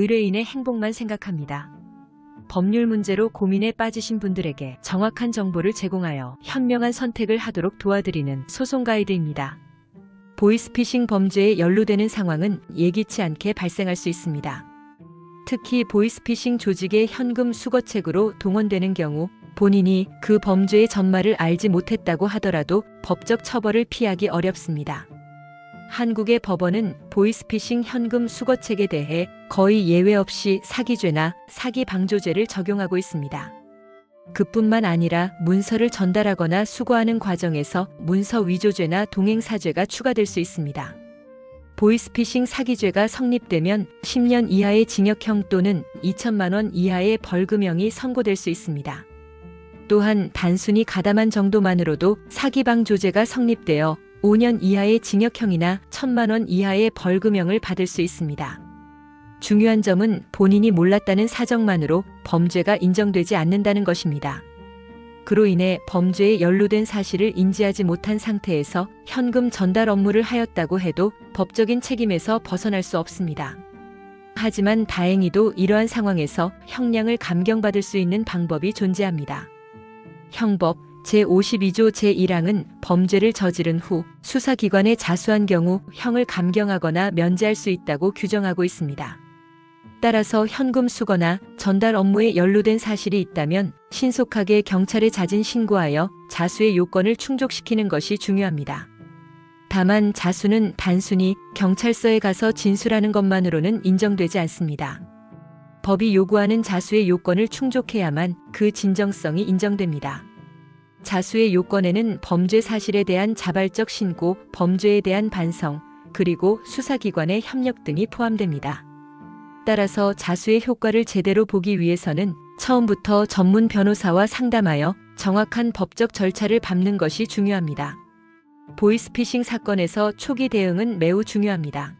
의뢰인의 행복만 생각합니다. 법률 문제로 고민에 빠지신 분들에게 정확한 정보를 제공하여 현명한 선택을 하도록 도와드리는 소송 가이드입니다. 보이스피싱 범죄에 연루되는 상황은 예기치 않게 발생할 수 있습니다. 특히 보이스피싱 조직의 현금 수거책으로 동원되는 경우 본인이 그 범죄의 전말을 알지 못했다고 하더라도 법적 처벌을 피하기 어렵습니다. 한국의 법원은 보이스피싱 현금 수거책에 대해 거의 예외 없이 사기죄나 사기 방조죄를 적용하고 있습니다. 그뿐만 아니라 문서를 전달하거나 수거하는 과정에서 문서 위조죄나 동행사죄가 추가될 수 있습니다. 보이스피싱 사기죄가 성립되면 10년 이하의 징역형 또는 2천만 원 이하의 벌금형이 선고될 수 있습니다. 또한 단순히 가담한 정도만으로도 사기방조죄가 성립되어 5년 이하의 징역형이나 1,000만 원 이하의 벌금형을 받을 수 있습니다. 중요한 점은 본인이 몰랐다는 사정만으로 범죄가 인정되지 않는다는 것입니다. 그로 인해 범죄에 연루된 사실을 인지하지 못한 상태에서 현금 전달 업무를 하였다고 해도 법적인 책임에서 벗어날 수 없습니다. 하지만 다행히도 이러한 상황에서 형량을 감경받을 수 있는 방법이 존재합니다. 형법 제52조 제1항은 범죄를 저지른 후 수사기관에 자수한 경우 형을 감경하거나 면제할 수 있다고 규정하고 있습니다. 따라서 현금 수거나 전달 업무에 연루된 사실이 있다면 신속하게 경찰에 자진 신고하여 자수의 요건을 충족시키는 것이 중요합니다. 다만 자수는 단순히 경찰서에 가서 진술하는 것만으로는 인정되지 않습니다. 법이 요구하는 자수의 요건을 충족해야만 그 진정성이 인정됩니다. 자수의 요건에는 범죄 사실에 대한 자발적 신고, 범죄에 대한 반성, 그리고 수사기관의 협력 등이 포함됩니다. 따라서 자수의 효과를 제대로 보기 위해서는 처음부터 전문 변호사와 상담하여 정확한 법적 절차를 밟는 것이 중요합니다. 보이스피싱 사건에서 초기 대응은 매우 중요합니다.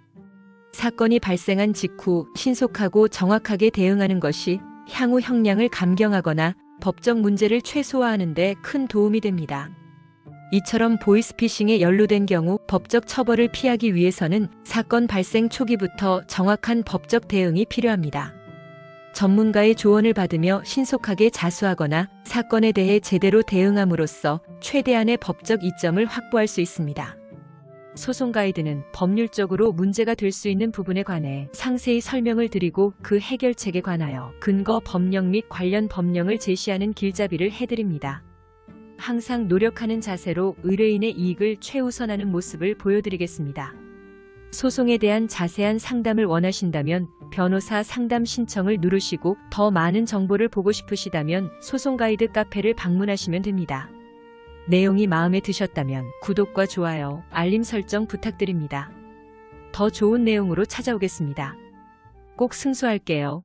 사건이 발생한 직후 신속하고 정확하게 대응하는 것이 향후 형량을 감경하거나 법적 문제를 최소화하는 데 큰 도움이 됩니다. 이처럼 보이스피싱에 연루된 경우 법적 처벌을 피하기 위해서는 사건 발생 초기부터 정확한 법적 대응이 필요합니다. 전문가의 조언을 받으며 신속하게 자수하거나 사건에 대해 제대로 대응함으로써 최대한의 법적 이점을 확보할 수 있습니다. 소송 가이드는 법률적으로 문제가 될 수 있는 부분에 관해 상세히 설명을 드리고 그 해결책에 관하여 근거 법령 및 관련 법령을 제시하는 길잡이를 해드립니다. 항상 노력하는 자세로 의뢰인의 이익을 최우선하는 모습을 보여드리겠습니다. 소송에 대한 자세한 상담을 원하신다면 변호사 상담 신청을 누르시고 더 많은 정보를 보고 싶으시다면 소송 가이드 카페를 방문하시면 됩니다. 내용이 마음에 드셨다면 구독과 좋아요, 알림 설정 부탁드립니다. 더 좋은 내용으로 찾아오겠습니다. 꼭 승소할게요.